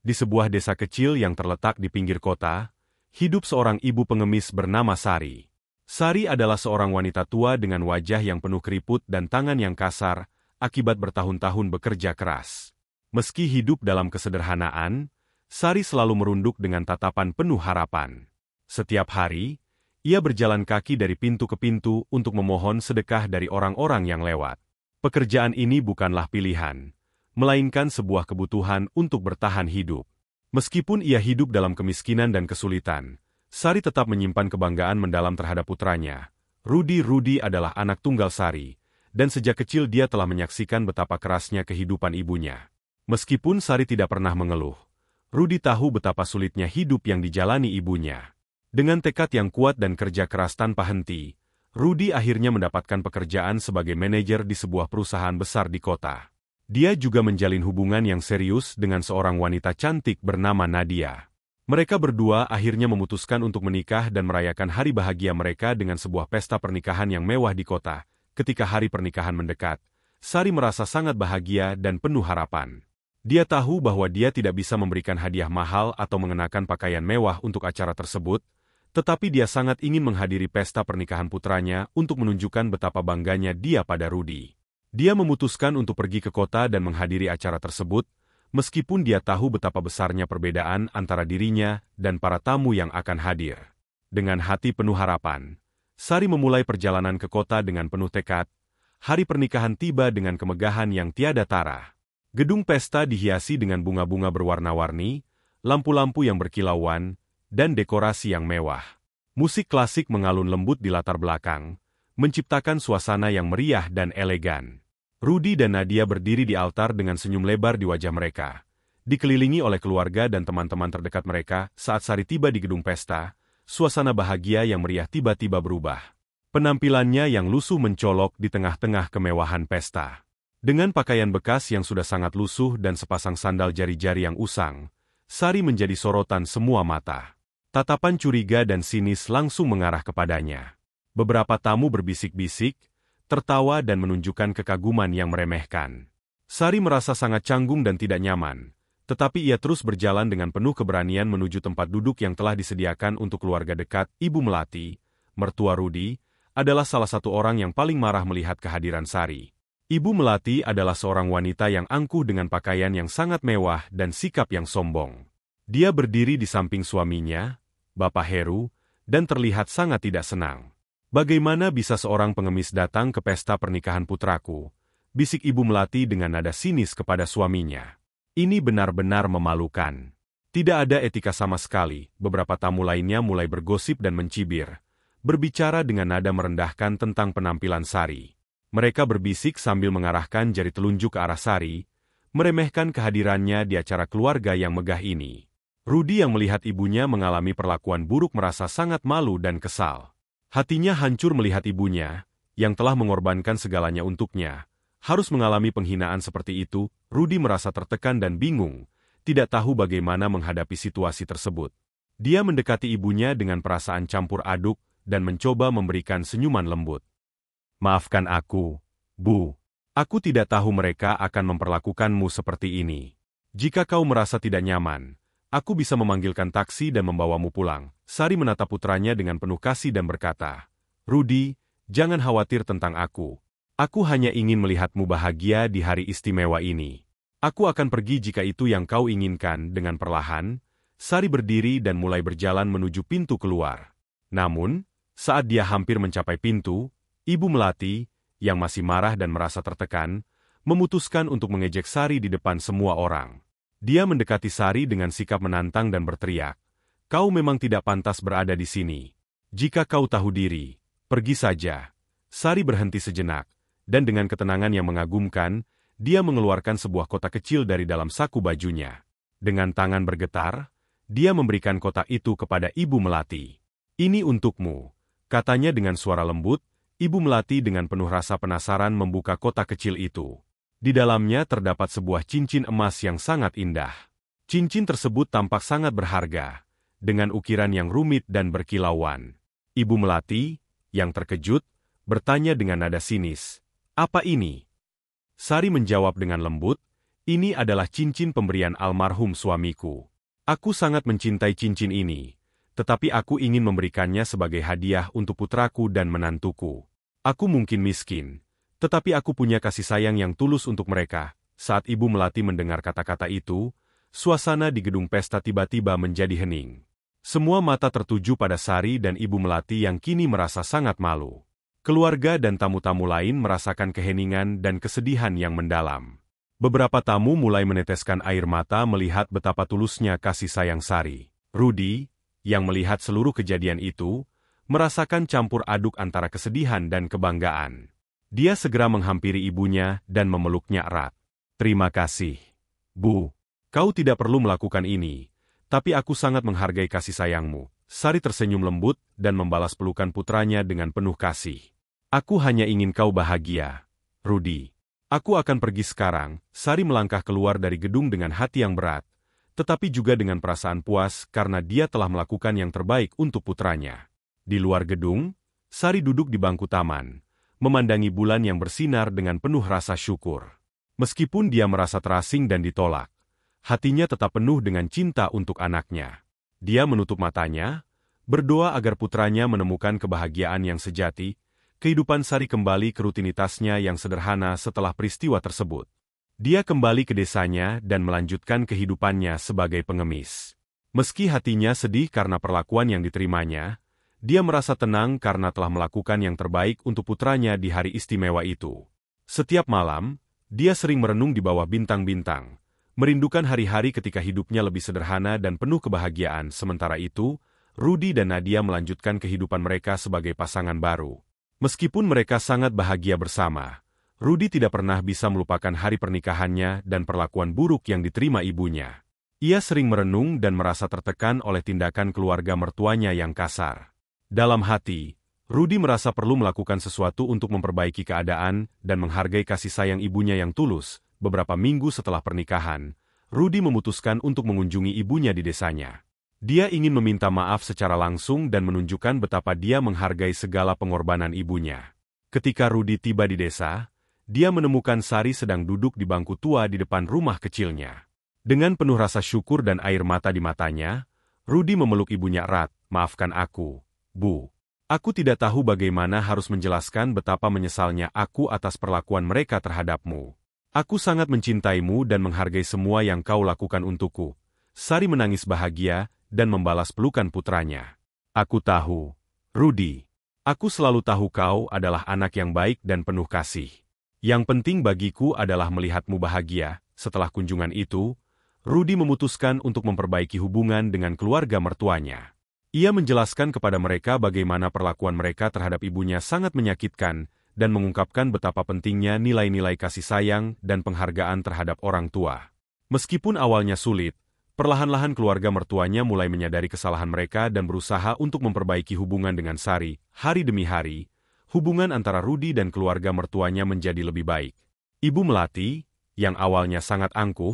Di sebuah desa kecil yang terletak di pinggir kota, hidup seorang ibu pengemis bernama Sari. Sari adalah seorang wanita tua dengan wajah yang penuh keriput dan tangan yang kasar, akibat bertahun-tahun bekerja keras. Meski hidup dalam kesederhanaan, Sari selalu merunduk dengan tatapan penuh harapan. Setiap hari, ia berjalan kaki dari pintu ke pintu untuk memohon sedekah dari orang-orang yang lewat. Pekerjaan ini bukanlah pilihan, melainkan sebuah kebutuhan untuk bertahan hidup. Meskipun ia hidup dalam kemiskinan dan kesulitan, Sari tetap menyimpan kebanggaan mendalam terhadap putranya. Rudi adalah anak tunggal Sari, dan sejak kecil dia telah menyaksikan betapa kerasnya kehidupan ibunya. Meskipun Sari tidak pernah mengeluh, Rudi tahu betapa sulitnya hidup yang dijalani ibunya. Dengan tekad yang kuat dan kerja keras tanpa henti, Rudi akhirnya mendapatkan pekerjaan sebagai manajer di sebuah perusahaan besar di kota. Dia juga menjalin hubungan yang serius dengan seorang wanita cantik bernama Nadia. Mereka berdua akhirnya memutuskan untuk menikah dan merayakan hari bahagia mereka dengan sebuah pesta pernikahan yang mewah di kota. Ketika hari pernikahan mendekat, Sari merasa sangat bahagia dan penuh harapan. Dia tahu bahwa dia tidak bisa memberikan hadiah mahal atau mengenakan pakaian mewah untuk acara tersebut, tetapi dia sangat ingin menghadiri pesta pernikahan putranya untuk menunjukkan betapa bangganya dia pada Rudi. Dia memutuskan untuk pergi ke kota dan menghadiri acara tersebut, meskipun dia tahu betapa besarnya perbedaan antara dirinya dan para tamu yang akan hadir. Dengan hati penuh harapan, Sari memulai perjalanan ke kota dengan penuh tekad. Hari pernikahan tiba dengan kemegahan yang tiada tara. Gedung pesta dihiasi dengan bunga-bunga berwarna-warni, lampu-lampu yang berkilauan, dan dekorasi yang mewah. Musik klasik mengalun lembut di latar belakang, menciptakan suasana yang meriah dan elegan. Rudi dan Nadia berdiri di altar dengan senyum lebar di wajah mereka. Dikelilingi oleh keluarga dan teman-teman terdekat mereka, saat Sari tiba di gedung pesta, suasana bahagia yang meriah tiba-tiba berubah. Penampilannya yang lusuh mencolok di tengah-tengah kemewahan pesta. Dengan pakaian bekas yang sudah sangat lusuh dan sepasang sandal jari-jari yang usang, Sari menjadi sorotan semua mata. Tatapan curiga dan sinis langsung mengarah kepadanya. Beberapa tamu berbisik-bisik, tertawa dan menunjukkan kekaguman yang meremehkan. Sari merasa sangat canggung dan tidak nyaman, tetapi ia terus berjalan dengan penuh keberanian menuju tempat duduk yang telah disediakan untuk keluarga dekat. Ibu Melati, mertua Rudi, adalah salah satu orang yang paling marah melihat kehadiran Sari. Ibu Melati adalah seorang wanita yang angkuh dengan pakaian yang sangat mewah dan sikap yang sombong. Dia berdiri di samping suaminya, Bapak Heru, dan terlihat sangat tidak senang. Bagaimana bisa seorang pengemis datang ke pesta pernikahan putraku? Bisik Ibu Melati dengan nada sinis kepada suaminya. Ini benar-benar memalukan. Tidak ada etika sama sekali. Beberapa tamu lainnya mulai bergosip dan mencibir, berbicara dengan nada merendahkan tentang penampilan Sari. Mereka berbisik sambil mengarahkan jari telunjuk ke arah Sari, meremehkan kehadirannya di acara keluarga yang megah ini. Rudi yang melihat ibunya mengalami perlakuan buruk merasa sangat malu dan kesal. Hatinya hancur melihat ibunya, yang telah mengorbankan segalanya untuknya, harus mengalami penghinaan seperti itu. Rudi merasa tertekan dan bingung, tidak tahu bagaimana menghadapi situasi tersebut. Dia mendekati ibunya dengan perasaan campur aduk dan mencoba memberikan senyuman lembut. Maafkan aku, Bu. Aku tidak tahu mereka akan memperlakukanmu seperti ini. Jika kau merasa tidak nyaman, aku bisa memanggilkan taksi dan membawamu pulang. Sari menatap putranya dengan penuh kasih dan berkata, Rudi, jangan khawatir tentang aku. Aku hanya ingin melihatmu bahagia di hari istimewa ini. Aku akan pergi jika itu yang kau inginkan. Dengan perlahan, Sari berdiri dan mulai berjalan menuju pintu keluar. Namun, saat dia hampir mencapai pintu, Ibu Melati, yang masih marah dan merasa tertekan, memutuskan untuk mengejek Sari di depan semua orang. Dia mendekati Sari dengan sikap menantang dan berteriak, Kau memang tidak pantas berada di sini. Jika kau tahu diri, pergi saja. Sari berhenti sejenak, dan dengan ketenangan yang mengagumkan, dia mengeluarkan sebuah kotak kecil dari dalam saku bajunya. Dengan tangan bergetar, dia memberikan kotak itu kepada Ibu Melati. Ini untukmu, katanya dengan suara lembut. Ibu Melati dengan penuh rasa penasaran membuka kotak kecil itu. Di dalamnya terdapat sebuah cincin emas yang sangat indah. Cincin tersebut tampak sangat berharga, dengan ukiran yang rumit dan berkilauan. Ibu Melati, yang terkejut, bertanya dengan nada sinis, "Apa ini?" Sari menjawab dengan lembut, Ini adalah cincin pemberian almarhum suamiku. Aku sangat mencintai cincin ini, tetapi aku ingin memberikannya sebagai hadiah untuk putraku dan menantuku. Aku mungkin miskin, tetapi aku punya kasih sayang yang tulus untuk mereka. Saat Ibu Melati mendengar kata-kata itu, suasana di gedung pesta tiba-tiba menjadi hening. Semua mata tertuju pada Sari dan Ibu Melati yang kini merasa sangat malu. Keluarga dan tamu-tamu lain merasakan keheningan dan kesedihan yang mendalam. Beberapa tamu mulai meneteskan air mata melihat betapa tulusnya kasih sayang Sari. Rudi, yang melihat seluruh kejadian itu, merasakan campur aduk antara kesedihan dan kebanggaan. Dia segera menghampiri ibunya dan memeluknya erat. "Terima kasih, Bu. Kau tidak perlu melakukan ini, tapi aku sangat menghargai kasih sayangmu." Sari tersenyum lembut dan membalas pelukan putranya dengan penuh kasih. "Aku hanya ingin kau bahagia, Rudi. Aku akan pergi sekarang." Sari melangkah keluar dari gedung dengan hati yang berat, tetapi juga dengan perasaan puas karena dia telah melakukan yang terbaik untuk putranya. Di luar gedung, Sari duduk di bangku taman, memandangi bulan yang bersinar dengan penuh rasa syukur. Meskipun dia merasa terasing dan ditolak, hatinya tetap penuh dengan cinta untuk anaknya. Dia menutup matanya, berdoa agar putranya menemukan kebahagiaan yang sejati. Kehidupan Sari kembali ke rutinitasnya yang sederhana setelah peristiwa tersebut. Dia kembali ke desanya dan melanjutkan kehidupannya sebagai pengemis. Meski hatinya sedih karena perlakuan yang diterimanya, dia merasa tenang karena telah melakukan yang terbaik untuk putranya di hari istimewa itu. Setiap malam, dia sering merenung di bawah bintang-bintang, merindukan hari-hari ketika hidupnya lebih sederhana dan penuh kebahagiaan. Sementara itu, Rudi dan Nadia melanjutkan kehidupan mereka sebagai pasangan baru. Meskipun mereka sangat bahagia bersama, Rudi tidak pernah bisa melupakan hari pernikahannya dan perlakuan buruk yang diterima ibunya. Ia sering merenung dan merasa tertekan oleh tindakan keluarga mertuanya yang kasar. Dalam hati, Rudi merasa perlu melakukan sesuatu untuk memperbaiki keadaan dan menghargai kasih sayang ibunya yang tulus. Beberapa minggu setelah pernikahan, Rudi memutuskan untuk mengunjungi ibunya di desanya. Dia ingin meminta maaf secara langsung dan menunjukkan betapa dia menghargai segala pengorbanan ibunya. Ketika Rudi tiba di desa, dia menemukan Sari sedang duduk di bangku tua di depan rumah kecilnya. Dengan penuh rasa syukur dan air mata di matanya, Rudi memeluk ibunya erat. "Maafkan aku, Bu. Aku tidak tahu bagaimana harus menjelaskan betapa menyesalnya aku atas perlakuan mereka terhadapmu. Aku sangat mencintaimu dan menghargai semua yang kau lakukan untukku." Sari menangis bahagia dan membalas pelukan putranya. "Aku tahu, Rudi. Aku selalu tahu kau adalah anak yang baik dan penuh kasih. Yang penting bagiku adalah melihatmu bahagia." Setelah kunjungan itu, Rudi memutuskan untuk memperbaiki hubungan dengan keluarga mertuanya. Ia menjelaskan kepada mereka bagaimana perlakuan mereka terhadap ibunya sangat menyakitkan dan mengungkapkan betapa pentingnya nilai-nilai kasih sayang dan penghargaan terhadap orang tua. Meskipun awalnya sulit, perlahan-lahan keluarga mertuanya mulai menyadari kesalahan mereka dan berusaha untuk memperbaiki hubungan dengan Sari. Hari demi hari, hubungan antara Rudi dan keluarga mertuanya menjadi lebih baik. Ibu Melati, yang awalnya sangat angkuh,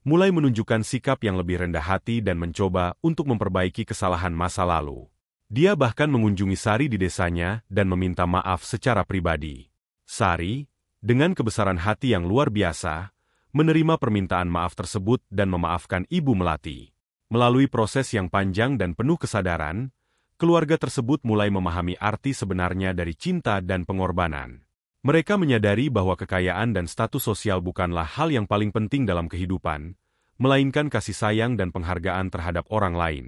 mulai menunjukkan sikap yang lebih rendah hati dan mencoba untuk memperbaiki kesalahan masa lalu. Dia bahkan mengunjungi Sari di desanya dan meminta maaf secara pribadi. Sari, dengan kebesaran hati yang luar biasa, menerima permintaan maaf tersebut dan memaafkan Ibu Melati. Melalui proses yang panjang dan penuh kesadaran, keluarga tersebut mulai memahami arti sebenarnya dari cinta dan pengorbanan. Mereka menyadari bahwa kekayaan dan status sosial bukanlah hal yang paling penting dalam kehidupan, melainkan kasih sayang dan penghargaan terhadap orang lain.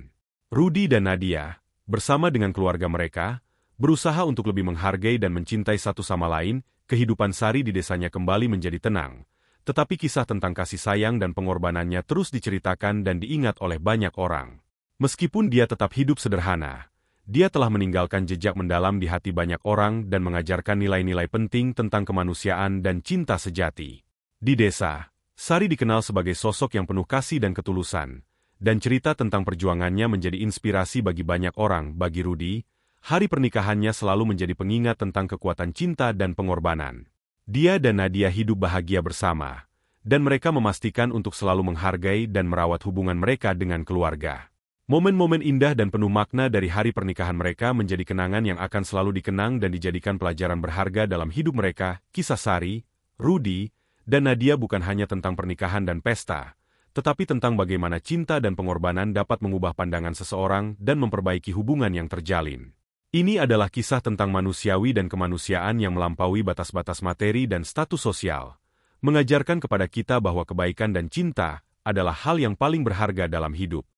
Rudi dan Nadia, bersama dengan keluarga mereka, berusaha untuk lebih menghargai dan mencintai satu sama lain. Kehidupan Sari di desanya kembali menjadi tenang. Tetapi kisah tentang kasih sayang dan pengorbanannya terus diceritakan dan diingat oleh banyak orang. Meskipun dia tetap hidup sederhana, dia telah meninggalkan jejak mendalam di hati banyak orang dan mengajarkan nilai-nilai penting tentang kemanusiaan dan cinta sejati. Di desa, Sari dikenal sebagai sosok yang penuh kasih dan ketulusan, dan cerita tentang perjuangannya menjadi inspirasi bagi banyak orang. Bagi Rudi, hari pernikahannya selalu menjadi pengingat tentang kekuatan cinta dan pengorbanan. Dia dan Nadia hidup bahagia bersama, dan mereka memastikan untuk selalu menghargai dan merawat hubungan mereka dengan keluarga. Momen-momen indah dan penuh makna dari hari pernikahan mereka menjadi kenangan yang akan selalu dikenang dan dijadikan pelajaran berharga dalam hidup mereka. Kisah Sari, Rudi, Dan Nadia bukan hanya tentang pernikahan dan pesta, tetapi tentang bagaimana cinta dan pengorbanan dapat mengubah pandangan seseorang dan memperbaiki hubungan yang terjalin. Ini adalah kisah tentang manusiawi dan kemanusiaan yang melampaui batas-batas materi dan status sosial, mengajarkan kepada kita bahwa kebaikan dan cinta adalah hal yang paling berharga dalam hidup.